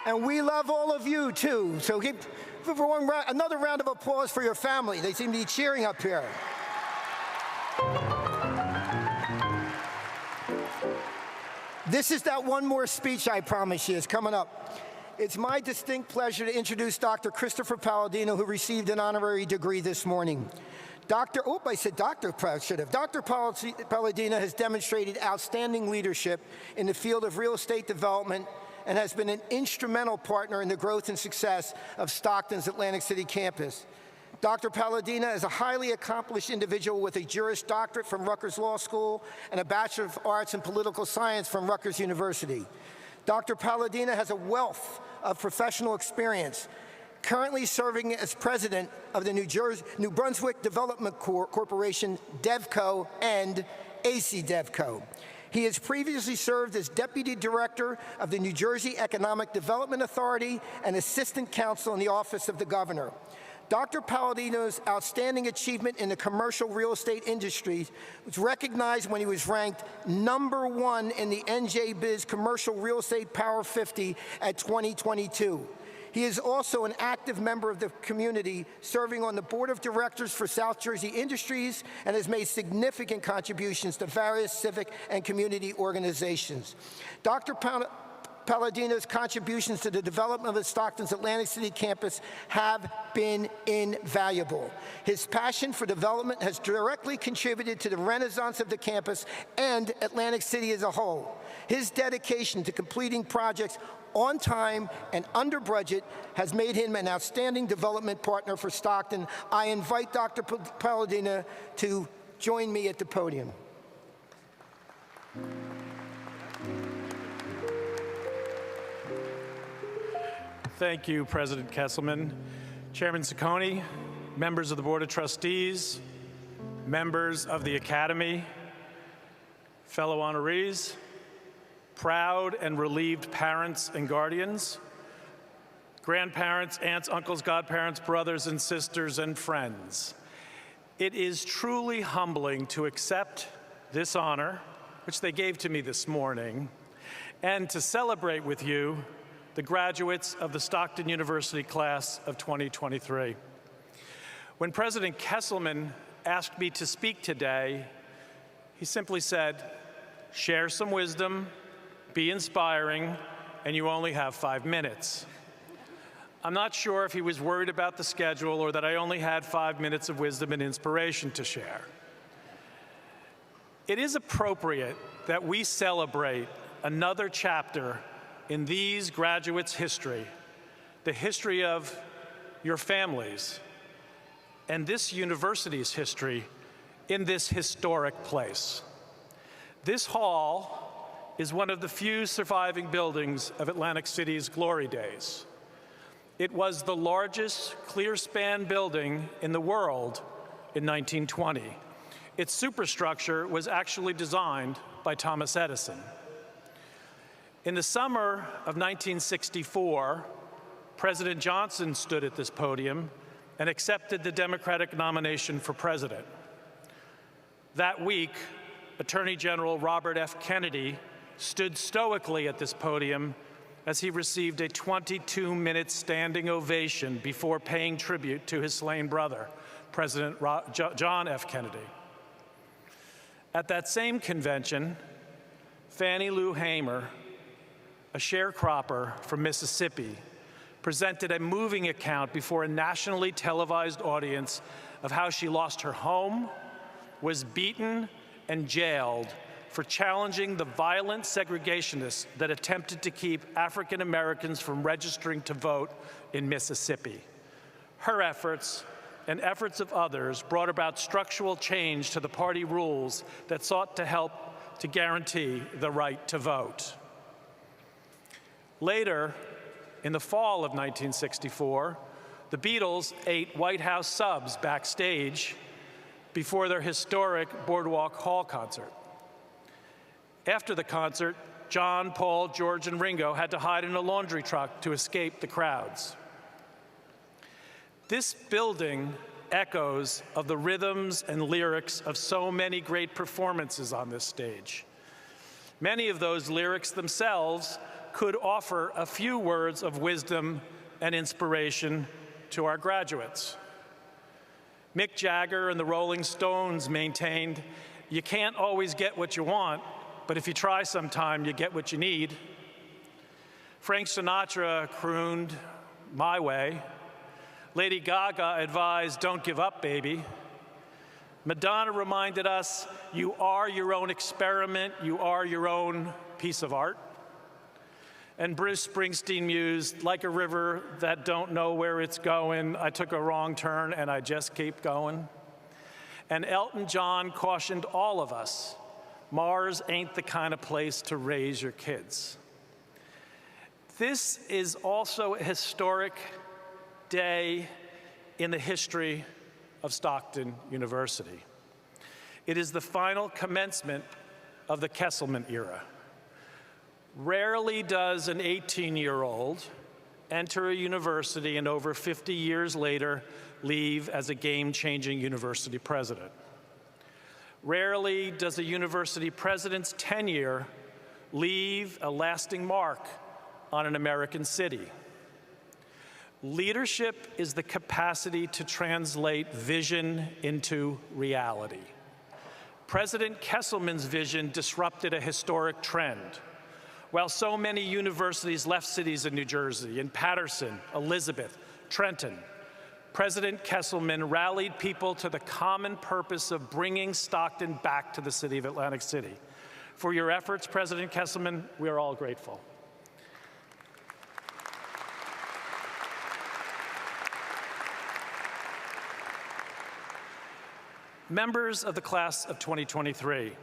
And we love all of you, too. So give another round of applause for your family. They seem to be cheering up here. This is that one more speech I promised you is coming up. It's my distinct pleasure to introduce Dr. Christopher Paladino, who received an honorary degree this morning. Dr. Paladino has demonstrated outstanding leadership in the field of real estate development and has been an instrumental partner in the growth and success of Stockton's Atlantic City campus. Dr. Paladino is a highly accomplished individual with a Juris Doctorate from Rutgers Law School and a Bachelor of Arts in Political Science from Rutgers University. Dr. Paladino has a wealth of professional experience, currently serving as president of the New Brunswick Development Corporation, DevCo, and AC DevCo. He has previously served as Deputy Director of the New Jersey Economic Development Authority and Assistant Counsel in the Office of the Governor. Dr. Paladino's outstanding achievement in the commercial real estate industry was recognized when he was ranked #1 in the NJBiz Commercial Real Estate Power 50 at 2022. He is also an active member of the community, serving on the board of directors for South Jersey Industries, and has made significant contributions to various civic and community organizations. Dr. Paladino's contributions to the development of Stockton's Atlantic City campus have been invaluable. His passion for development has directly contributed to the renaissance of the campus and Atlantic City as a whole. His dedication to completing projects on time and under budget has made him an outstanding development partner for Stockton. I invite Dr. Paladino to join me at the podium. Thank you, President Kesselman. Chairman Ciccone, members of the Board of Trustees, members of the Academy, fellow honorees, proud and relieved parents and guardians, grandparents, aunts, uncles, godparents, brothers and sisters, and friends. It is truly humbling to accept this honor, which they gave to me this morning, and to celebrate with you the graduates of the Stockton University class of 2023. When President Kesselman asked me to speak today, he simply said, "Share some wisdom, be inspiring, and you only have 5 minutes." I'm not sure if he was worried about the schedule or that I only had 5 minutes of wisdom and inspiration to share. It is appropriate that we celebrate another chapter in these graduates' history, the history of your families, and this university's history in this historic place. This hall is one of the few surviving buildings of Atlantic City's glory days. It was the largest clear-span building in the world in 1920. Its superstructure was actually designed by Thomas Edison. In the summer of 1964, President Johnson stood at this podium and accepted the Democratic nomination for president. That week, Attorney General Robert F. Kennedy stood stoically at this podium as he received a 22-minute standing ovation before paying tribute to his slain brother, President John F. Kennedy. At that same convention, Fannie Lou Hamer, a sharecropper from Mississippi, presented a moving account before a nationally televised audience of how she lost her home, was beaten, and jailed for challenging the violent segregationists that attempted to keep African Americans from registering to vote in Mississippi. Her efforts and efforts of others brought about structural change to the party rules that sought to help to guarantee the right to vote. Later, in the fall of 1964, the Beatles ate White House subs backstage before their historic Boardwalk Hall concert. After the concert, John, Paul, George, and Ringo had to hide in a laundry truck to escape the crowds. This building echoes of the rhythms and lyrics of so many great performances on this stage. Many of those lyrics themselves could offer a few words of wisdom and inspiration to our graduates. Mick Jagger and the Rolling Stones maintained, "You can't always get what you want, but if you try sometime, you get what you need." Frank Sinatra crooned, "My way." Lady Gaga advised, "Don't give up, baby." Madonna reminded us, "You are your own experiment, you are your own piece of art." And Bruce Springsteen mused, "Like a river that don't know where it's going, I took a wrong turn and I just keep going." And Elton John cautioned all of us, "Mars ain't the kind of place to raise your kids." This is also a historic day in the history of Stockton University. It is the final commencement of the Commencement era. Rarely does an 18-year-old enter a university and over 50 years later leave as a game-changing university president. Rarely does a university president's tenure leave a lasting mark on an American city. Leadership is the capacity to translate vision into reality. President Kesselman's vision disrupted a historic trend. While so many universities left cities in New Jersey, in Paterson, Elizabeth, Trenton, President Kesselman rallied people to the common purpose of bringing Stockton back to the city of Atlantic City. For your efforts, President Kesselman, we are all grateful. Members of the class of 2023,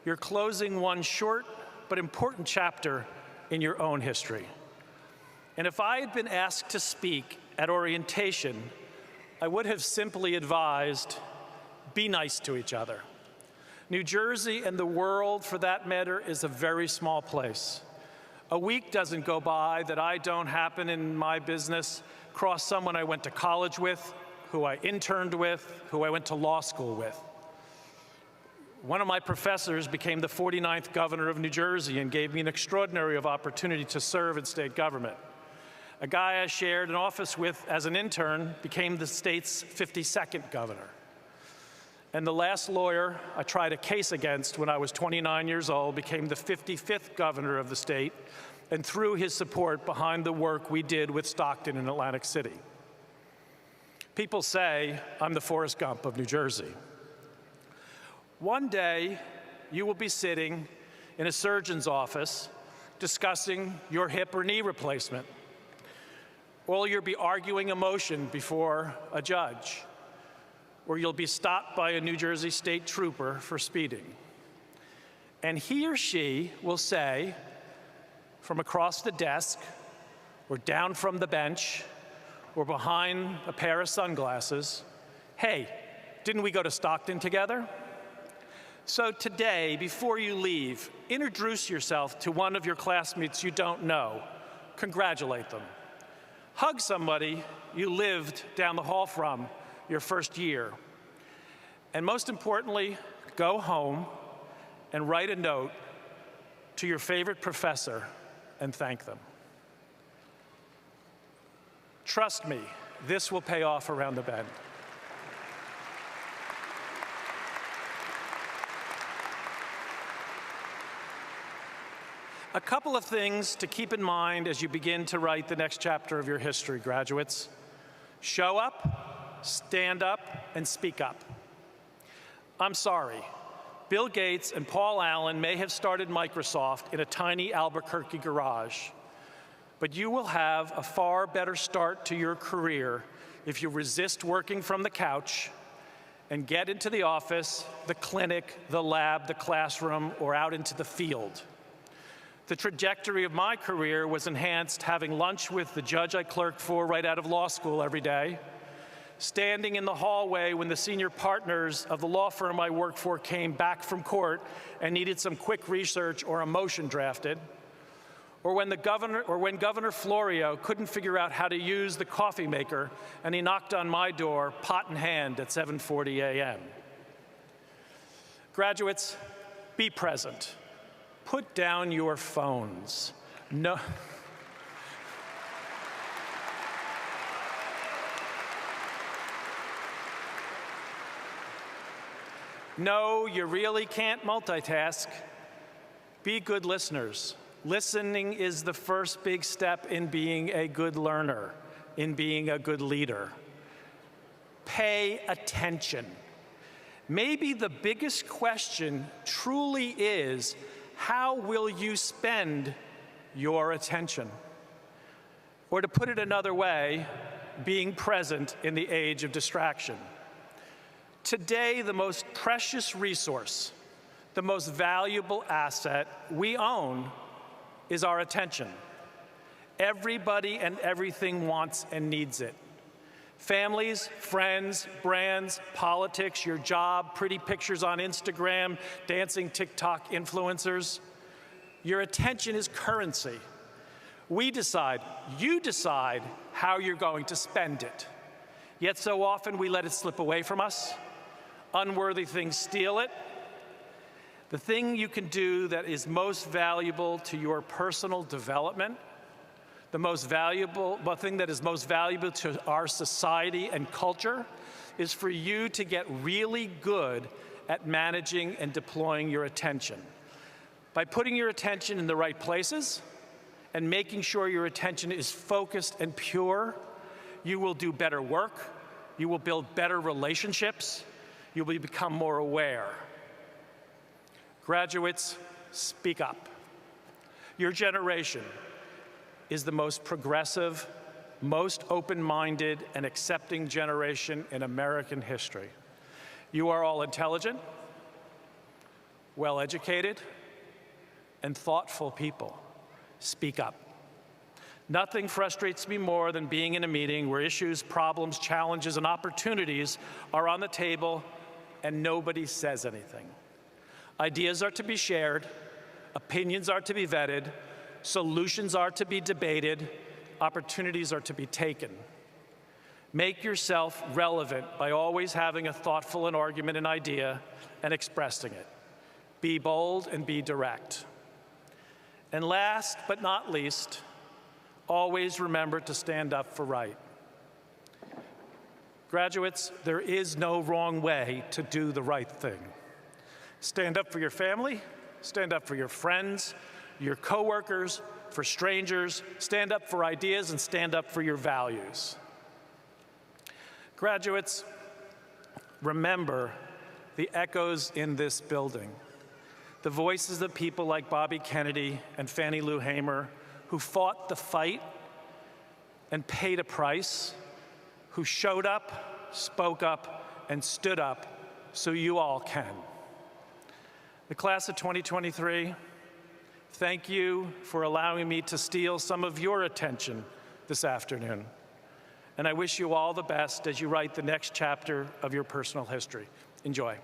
you're closing one short but important chapter in your own history. And if I had been asked to speak at orientation, I would have simply advised, be nice to each other. New Jersey and the world, for that matter, is a very small place. A week doesn't go by that I don't happen in my business cross someone I went to college with, who I interned with, who I went to law school with. One of my professors became the 49th governor of New Jersey and gave me an extraordinary opportunity to serve in state government. A guy I shared an office with as an intern became the state's 52nd governor. And the last lawyer I tried a case against when I was 29 years old became the 55th governor of the state and threw his support behind the work we did with Stockton in Atlantic City. People say I'm the Forrest Gump of New Jersey. One day, you will be sitting in a surgeon's office discussing your hip or knee replacement. Or you'll be arguing a motion before a judge. Or you'll be stopped by a New Jersey state trooper for speeding. And he or she will say, from across the desk, or down from the bench, or behind a pair of sunglasses, "Hey, didn't we go to Stockton together?" So today, before you leave, introduce yourself to one of your classmates you don't know. Congratulate them. Hug somebody you lived down the hall from your first year. And most importantly, go home and write a note to your favorite professor and thank them. Trust me, this will pay off around the bend. A couple of things to keep in mind as you begin to write the next chapter of your history, graduates. Show up, stand up, and speak up. I'm sorry. Bill Gates and Paul Allen may have started Microsoft in a tiny Albuquerque garage, but you will have a far better start to your career if you resist working from the couch and get into the office, the clinic, the lab, the classroom, or out into the field. The trajectory of my career was enhanced having lunch with the judge I clerked for right out of law school every day, standing in the hallway when the senior partners of the law firm I worked for came back from court and needed some quick research or a motion drafted, or when Governor Florio couldn't figure out how to use the coffee maker and he knocked on my door, pot in hand, at 7:40 a.m. Graduates, be present. Put down your phones. No. No, you really can't multitask. Be good listeners. Listening is the first big step in being a good learner, in being a good leader. Pay attention. Maybe the biggest question truly is, how will you spend your attention? Or to put it another way, being present in the age of distraction. Today, the most precious resource, the most valuable asset we own is our attention. Everybody and everything wants and needs it. Families, friends, brands, politics, your job, pretty pictures on Instagram, dancing TikTok influencers. Your attention is currency. We decide, you decide how you're going to spend it. Yet so often we let it slip away from us. Unworthy things steal it. The thing you can do that is most valuable to your personal development, the thing that is most valuable to our society and culture, is for you to get really good at managing and deploying your attention. By putting your attention in the right places and making sure your attention is focused and pure, you will do better work, you will build better relationships, you will become more aware. Graduates, speak up. Your generation is the most progressive, most open-minded and accepting generation in American history. You are all intelligent, well-educated, and thoughtful people. Speak up. Nothing frustrates me more than being in a meeting where issues, problems, challenges, and opportunities are on the table and nobody says anything. Ideas are to be shared, opinions are to be vetted, solutions are to be debated, opportunities are to be taken. Make yourself relevant by always having a thoughtful and argument and idea and expressing it. Be bold and be direct. And last but not least, always remember to stand up for right. Graduates, there is no wrong way to do the right thing. Stand up for your family, stand up for your friends, your coworkers, for strangers, stand up for ideas, and stand up for your values. Graduates, remember the echoes in this building, the voices of people like Bobby Kennedy and Fannie Lou Hamer, who fought the fight and paid a price, who showed up, spoke up, and stood up so you all can. The class of 2023, thank you for allowing me to steal some of your attention this afternoon. And I wish you all the best as you write the next chapter of your personal history. Enjoy.